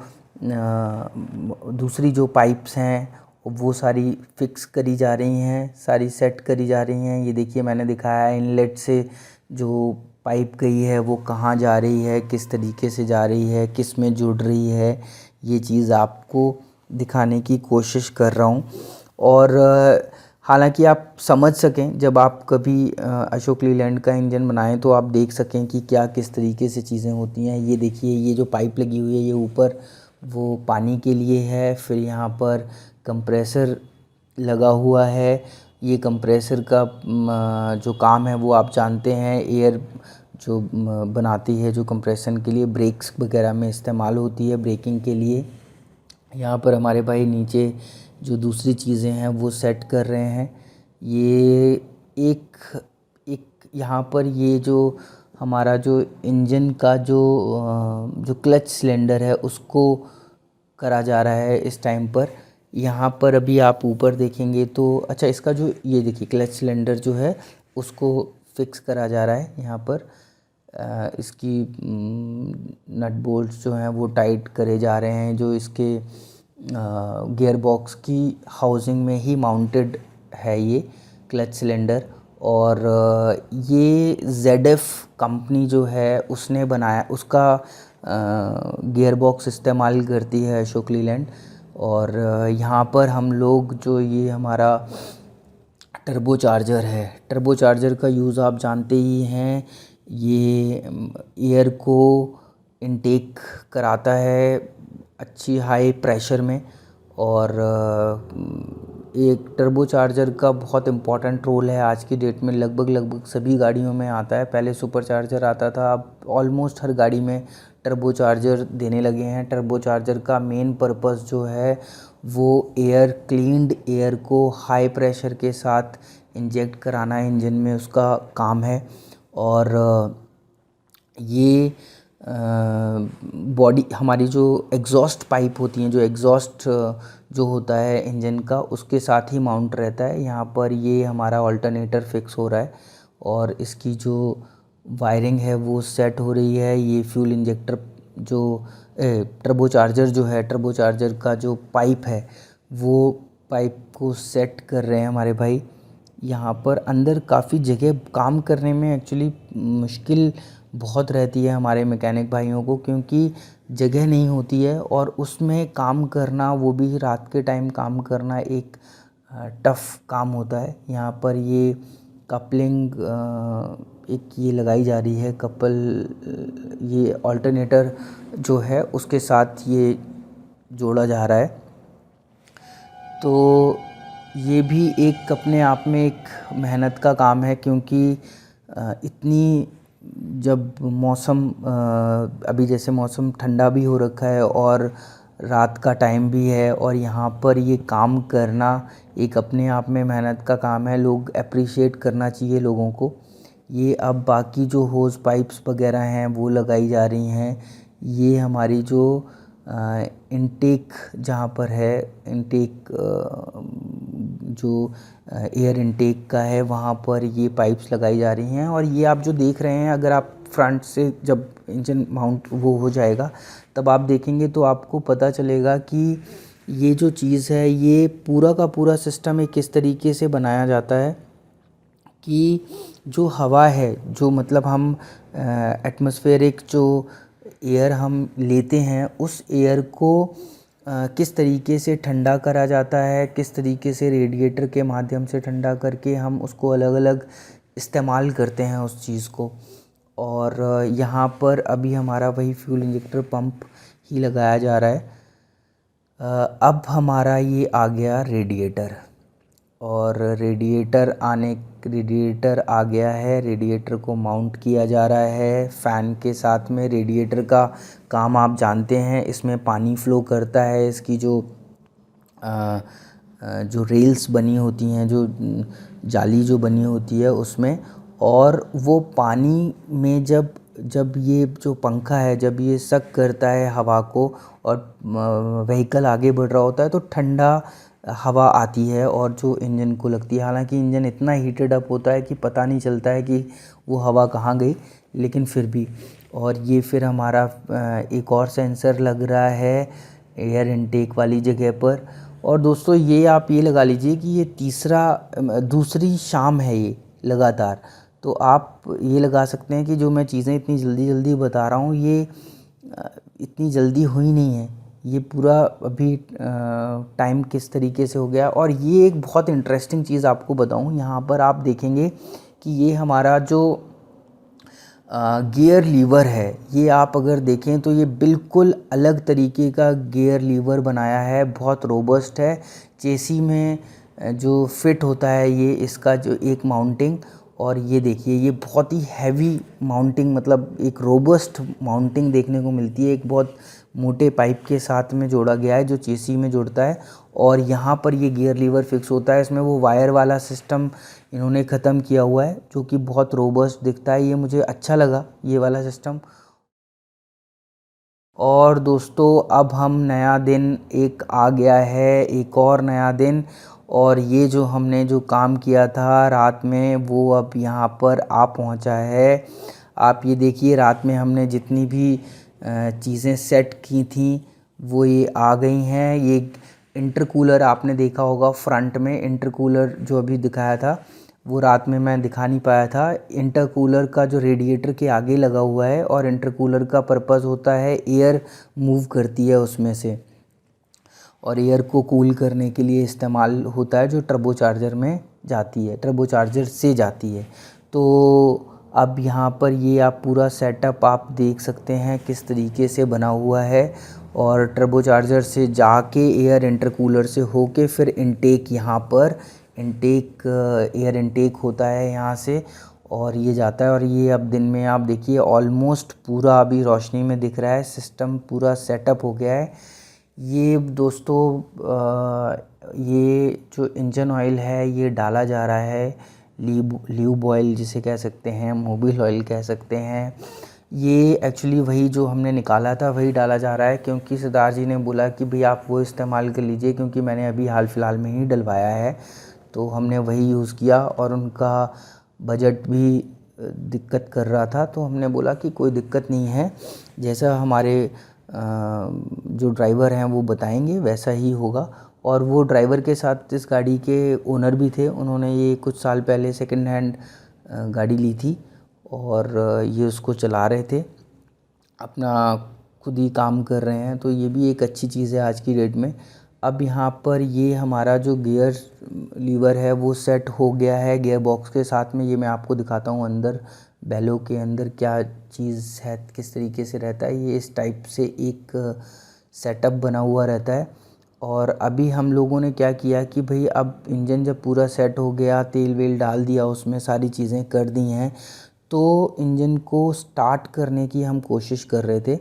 Speaker 1: दूसरी जो पाइप्स हैं वो सारी फिक्स करी जा रही हैं, सारी सेट करी जा रही हैं। ये देखिए मैंने दिखाया है इनलेट से जो पाइप गई है वो कहाँ जा रही है, किस तरीके से जा रही है, किस में जुड़ रही है, ये चीज़ आपको दिखाने की कोशिश कर रहा हूँ। और हालांकि आप समझ सकें, जब आप कभी अशोक लीलैंड का इंजन बनाएं तो आप देख सकें कि क्या किस तरीके से चीज़ें होती हैं। ये देखिए, ये जो पाइप लगी हुई है ये ऊपर वो पानी के लिए है, फिर यहाँ पर कंप्रेसर लगा हुआ है। ये कंप्रेसर का जो काम है वो आप जानते हैं, एयर जो बनाती है, जो कंप्रेशन के लिए ब्रेक्स वगैरह में इस्तेमाल होती है, ब्रेकिंग के लिए। यहाँ पर हमारे भाई नीचे जो दूसरी चीज़ें हैं वो सेट कर रहे हैं। ये एक यहाँ पर ये जो हमारा जो इंजन का जो क्लच सिलेंडर है उसको करा जा रहा है इस टाइम पर। यहाँ पर अभी आप ऊपर देखेंगे तो अच्छा, इसका जो ये देखिए क्लच सिलेंडर जो है उसको फिक्स करा जा रहा है। यहाँ पर इसकी नट बोल्ट्स जो हैं वो टाइट करे जा रहे हैं, जो इसके गियर बॉक्स की हाउसिंग में ही माउंटेड है ये क्लच सिलेंडर। और ये ZF कंपनी जो है उसने बनाया, उसका गियर बॉक्स इस्तेमाल करती है अशोक लीलैंड। और यहाँ पर हम लोग जो ये हमारा टर्बो चार्जर है, टर्बो चार्जर का यूज़ आप जानते ही हैं। ये एयर को इनटेक कराता है अच्छी हाई प्रेशर में। और एक टर्बो चार्जर का बहुत इम्पॉर्टेंट रोल है आज की डेट में, लगभग सभी गाड़ियों में आता है। पहले सुपर चार्जर आता था, अब ऑलमोस्ट हर गाड़ी में टर्बो चार्जर देने लगे हैं। टर्बो चार्जर का मेन पर्पस जो है वो एयर, क्लीन्ड एयर को हाई प्रेशर के साथ इंजेक्ट कराना इंजन में, उसका काम है। और ये बॉडी हमारी जो एग्जॉस्ट पाइप होती हैं, जो एग्जॉस्ट जो होता है इंजन का, उसके साथ ही माउंट रहता है। यहाँ पर ये हमारा ऑल्टरनेटर फिक्स हो रहा है और इसकी जो वायरिंग है वो सेट हो रही है। ये फ्यूल इंजेक्टर जो टर्बो चार्जर जो है, टर्बो चार्जर का जो पाइप है वो पाइप को सेट कर रहे हैं हमारे भाई। यहाँ पर अंदर काफ़ी जगह काम करने में एक्चुअली मुश्किल बहुत रहती है हमारे मैकेनिक भाइयों को, क्योंकि जगह नहीं होती है और उसमें काम करना, वो भी रात के टाइम काम करना, एक टफ़ काम होता है। यहाँ पर ये कपलिंग एक ये लगाई जा रही है, ये ऑल्टरनेटर जो है उसके साथ ये जोड़ा जा रहा है। तो ये भी एक अपने आप में एक मेहनत का काम है, क्योंकि इतनी जब मौसम अभी जैसे मौसम ठंडा भी हो रखा है और रात का टाइम भी है, और यहाँ पर ये काम करना एक अपने आप में मेहनत का काम है। लोग अप्रिशिएट करना चाहिए लोगों को। ये अब बाकी जो होज़ पाइप्स वगैरह हैं वो लगाई जा रही हैं। ये हमारी जो इनटेक जहाँ पर है, इनटेक जो एयर इनटेक का है, वहाँ पर ये पाइप्स लगाई जा रही हैं। और ये आप जो देख रहे हैं, अगर आप फ्रंट से जब इंजन माउंट वो हो जाएगा तब आप देखेंगे तो आपको पता चलेगा कि ये जो चीज़ है, ये पूरा का पूरा सिस्टम एक किस तरीके से बनाया जाता है कि जो हवा है, जो मतलब हम एटमॉस्फेरिक जो एयर हम लेते हैं, उस एयर को किस तरीके से ठंडा करा जाता है, किस तरीके से रेडिएटर के माध्यम से ठंडा करके हम उसको अलग अलग इस्तेमाल करते हैं उस चीज़ को। और यहाँ पर अभी हमारा वही फ्यूल इंजेक्टर पंप ही लगाया जा रहा है। अब हमारा ये आ गया रेडिएटर, और रेडिएटर आ गया है। रेडिएटर को माउंट किया जा रहा है फ़ैन के साथ में। रेडिएटर का काम आप जानते हैं, इसमें पानी फ़्लो करता है। इसकी जो रेल्स बनी होती हैं, जो जाली जो बनी होती है उसमें, और वो पानी में जब ये जो पंखा है, जब ये सक करता है हवा को और व्हीकल आगे बढ़ रहा होता है, तो ठंडा हवा आती है और जो इंजन को लगती है। हालांकि इंजन इतना हीटेड अप होता है कि पता नहीं चलता है कि वो हवा कहाँ गई, लेकिन फिर भी। और ये फिर हमारा एक और सेंसर लग रहा है एयर इनटेक वाली जगह पर। और दोस्तों ये आप ये लगा लीजिए कि ये दूसरी शाम है ये लगातार। तो आप ये लगा सकते हैं कि जो मैं चीज़ें इतनी जल्दी जल्दी बता रहा हूँ, ये इतनी जल्दी हुई नहीं है। ये पूरा अभी टाइम किस तरीके से हो गया। और ये एक बहुत इंटरेस्टिंग चीज़ आपको बताऊँ, यहाँ पर आप देखेंगे कि ये हमारा जो गियर लीवर है, ये आप अगर देखें तो ये बिल्कुल अलग तरीके का गियर लीवर बनाया है, बहुत रोबस्ट है। चेसी में जो फिट होता है ये इसका जो एक माउंटिंग, और ये देखिए ये बहुत ही हैवी माउंटिंग, मतलब एक रोबस्ट माउंटिंग देखने को मिलती है। एक बहुत मोटे पाइप के साथ में जोड़ा गया है जो चेसी में जुड़ता है, और यहाँ पर ये गियर लीवर फिक्स होता है। इसमें वो वायर वाला सिस्टम इन्होंने ख़त्म किया हुआ है, जो कि बहुत रोबस्ट दिखता है। ये मुझे अच्छा लगा ये वाला सिस्टम। और दोस्तों अब हम नया दिन एक आ गया है, एक और नया दिन। और ये जो हमने जो काम किया था रात में, वो अब यहाँ पर आ पहुँचा है। आप ये देखिए, रात में हमने जितनी भी चीज़ें सेट की थी वो ये आ गई हैं। ये इंटरकूलर आपने देखा होगा फ्रंट में, इंटरकूलर जो अभी दिखाया था वो रात में मैं दिखा नहीं पाया था। इंटरकूलर का जो रेडिएटर के आगे लगा हुआ है, और इंटरकूलर का पर्पस होता है एयर मूव करती है उसमें से, और एयर को कूल करने के लिए इस्तेमाल होता है, जो टर्बोचार्जर में जाती है, टर्बोचार्जर से जाती है। तो अब यहाँ पर ये आप पूरा सेटअप आप देख सकते हैं किस तरीके से बना हुआ है। और टर्बोचार्जर से जाके एयर इंटरकूलर से होके फिर इनटेक, यहाँ पर इनटेक एयर इनटेक होता है यहाँ से, और ये जाता है। और ये अब दिन में आप देखिए ऑलमोस्ट पूरा अभी रोशनी में दिख रहा है, सिस्टम पूरा सेटअप हो गया है। ये दोस्तों ये जो इंजन ऑयल है ये डाला जा रहा है, ल्यूब ऑयल जिसे कह सकते हैं, मोबिल ऑयल कह सकते हैं। ये एक्चुअली वही जो हमने निकाला था वही डाला जा रहा है, क्योंकि सरदार जी ने बोला कि भाई आप वो इस्तेमाल कर लीजिए, क्योंकि मैंने अभी हाल फिलहाल में ही डलवाया है, तो हमने वही यूज़ किया। और उनका बजट भी दिक्कत कर रहा था, तो हमने बोला कि कोई दिक्कत नहीं है, जैसा हमारे जो ड्राइवर हैं वो बताएंगे वैसा ही होगा। और वो ड्राइवर के साथ इस गाड़ी के ओनर भी थे, उन्होंने ये कुछ साल पहले सेकंड हैंड गाड़ी ली थी, और ये उसको चला रहे थे, अपना खुद ही काम कर रहे हैं। तो ये भी एक अच्छी चीज़ है आज की डेट में। अब यहाँ पर ये हमारा जो गियर लीवर है वो सेट हो गया है गियर बॉक्स के साथ में। ये मैं आपको दिखाता हूँ अंदर बैलो के अंदर क्या चीज़ है, किस तरीके से रहता है। ये इस टाइप से एक सेटअप बना हुआ रहता है। और अभी हम लोगों ने क्या किया कि भाई अब इंजन जब पूरा सेट हो गया, तेल वेल डाल दिया उसमें, सारी चीज़ें कर दी हैं, तो इंजन को स्टार्ट करने की हम कोशिश कर रहे थे।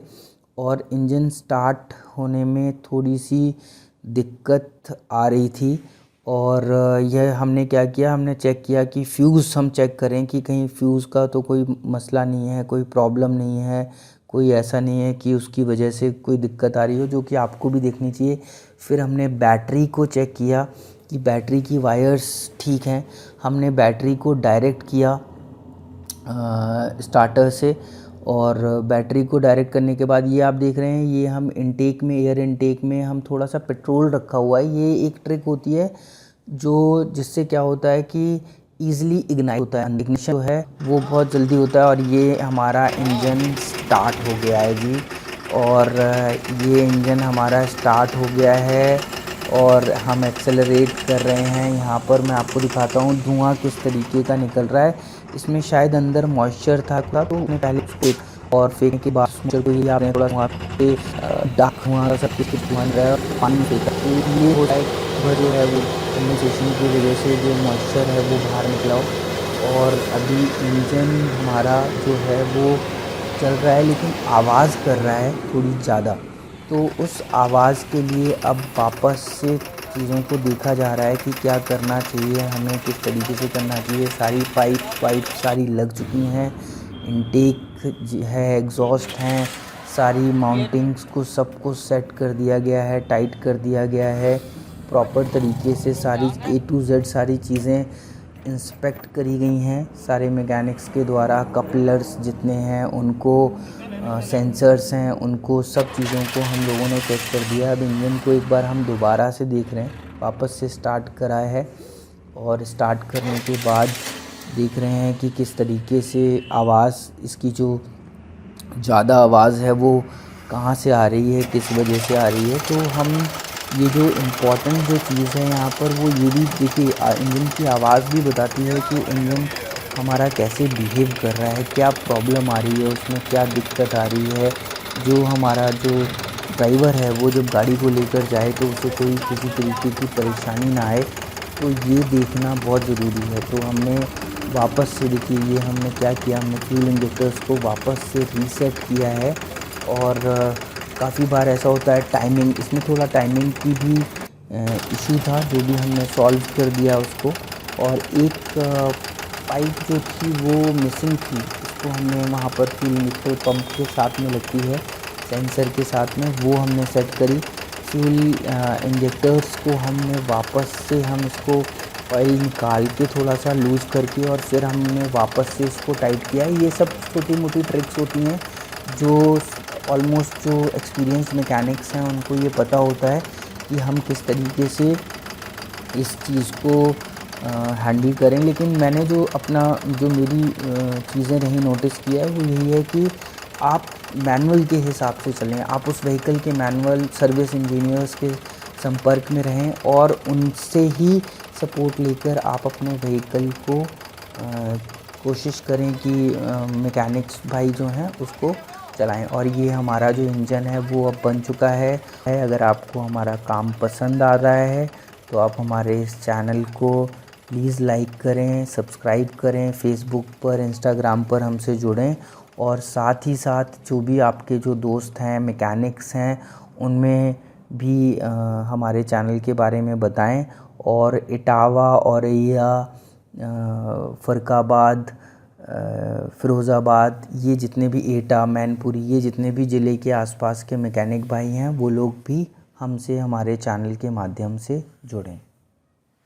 Speaker 1: और इंजन स्टार्ट होने में थोड़ी सी दिक्कत आ रही थी। और यह हमने क्या किया, हमने चेक किया कि फ्यूज़ हम चेक करें कि कहीं फ्यूज़ का तो कोई मसला नहीं है, कोई प्रॉब्लम नहीं है, कोई ऐसा नहीं है कि उसकी वजह से कोई दिक्कत आ रही हो, जो कि आपको भी देखनी चाहिए। फिर हमने बैटरी को चेक किया कि बैटरी की वायर्स ठीक हैं। हमने बैटरी को डायरेक्ट किया स्टार्टर से, और बैटरी को डायरेक्ट करने के बाद ये आप देख रहे हैं, ये हम इनटेक में, एयर इनटेक में हम थोड़ा सा पेट्रोल रखा हुआ है। ये एक ट्रिक होती है जो जिससे क्या होता है कि ईज़िली इग्नाइट होता है, इग्निशन जो है वो बहुत जल्दी होता है। और ये हमारा इंजन स्टार्ट हो गया है जी, और ये इंजन हमारा स्टार्ट हो गया है और हम एक्सेलरेट कर रहे हैं। यहाँ पर मैं आपको दिखाता हूँ धुआं किस तरीके का निकल रहा है। इसमें शायद अंदर मॉइस्चर था तो मैंने पहले उसको और फेंकने के बाद मॉइस्चर को ही आपने थोड़ा वहाँ पे डार्क हुआ सब कुछ धुआं रहा है और पानी में फेंका, तो ये हो जाए वह जो है वो कंडेंसेशन की वजह से जो मॉइस्चर है वो बाहर निकला हो। और अभी इंजन हमारा जो है वो चल रहा है लेकिन आवाज़ कर रहा है थोड़ी ज़्यादा, तो उस आवाज़ के लिए अब वापस से चीज़ों को देखा जा रहा है कि क्या करना चाहिए, हमें किस तरीके से करना चाहिए। सारी पाइप सारी लग चुकी हैं, इनटेक है, एग्जॉस्ट हैं, सारी माउंटिंग्स को सब कुछ सेट कर दिया गया है, टाइट कर दिया गया है प्रॉपर तरीके से। सारी A to Z सारी चीज़ें इंस्पेक्ट करी गई हैं सारे मैकेनिक्स के द्वारा। कपलर्स जितने हैं उनको, सेंसर्स हैं उनको, सब चीज़ों को हम लोगों ने चेक कर दिया। अब इंजन को एक बार हम दोबारा से देख रहे हैं, वापस से स्टार्ट करा है और स्टार्ट करने के बाद देख रहे हैं कि किस तरीके से आवाज़, इसकी जो ज़्यादा आवाज़ है वो कहाँ से आ रही है, किस वजह से आ रही है। तो हम ये जो इम्पोर्टेंट जो चीज़ है यहाँ पर वो ये भी देखिए, इंजन की आवाज़ भी बताती है कि इंजन हमारा कैसे बिहेव कर रहा है, क्या प्रॉब्लम आ रही है उसमें, क्या दिक्कत आ रही है। जो हमारा जो ड्राइवर है वो जब गाड़ी को लेकर जाए तो उसे कोई किसी तरीके की परेशानी ना आए, तो ये देखना बहुत ज़रूरी है। तो हमने वापस से देखिए ये हमने क्या किया, हमने फ्यूल इंजेक्टर्स को वापस से रीसेट किया है। और काफ़ी बार ऐसा होता है टाइमिंग, इसमें थोड़ा टाइमिंग की भी इशू था जो भी हमने सॉल्व कर दिया उसको। और एक पाइप जो थी वो मिसिंग थी, उसको हमने वहाँ पर फ्यूल इंजेक्टर पंप के साथ में लगती है सेंसर के साथ में, वो हमने सेट करी। फ्यूल इंजेक्टर्स को हमने वापस से हम इसको ऑयल निकाल के थोड़ा सा लूज़ करके और फिर हमने वापस से इसको टाइट किया है। ये सब छोटी मोटी ट्रिक्स होती हैं जो ऑलमोस्ट जो एक्सपीरियंस मैकेनिक्स हैं उनको ये पता होता है कि हम किस तरीके से इस चीज़ को हैंडल करें। लेकिन मैंने जो अपना जो मेरी चीज़ें रही नोटिस किया है वो यही है कि आप मैनुअल के हिसाब से चलें, आप उस व्हीकल के मैनुअल सर्विस इंजीनियर्स के संपर्क में रहें और उनसे ही सपोर्ट लेकर आप अपने व्हीकल को कोशिश करें कि मैकेनिक्स भाई जो हैं उसको चलाएं। और ये हमारा जो इंजन है वो अब बन चुका है। अगर आपको हमारा काम पसंद आ रहा है तो आप हमारे इस चैनल को प्लीज़ लाइक करें, सब्सक्राइब करें, फेसबुक पर, इंस्टाग्राम पर हमसे जुड़ें। और साथ ही साथ जो भी आपके जो दोस्त हैं मैकेनिक्स हैं उनमें भी हमारे चैनल के बारे में बताएं। और इटावा, औरैया, फ़रुखाबाद, फ़िरोज़ाबाद, ये जितने भी एटा, मैनपुरी, ये जितने भी ज़िले के आसपास के मैकेनिक भाई हैं वो लोग भी हमसे हमारे चैनल के माध्यम से जुड़ें।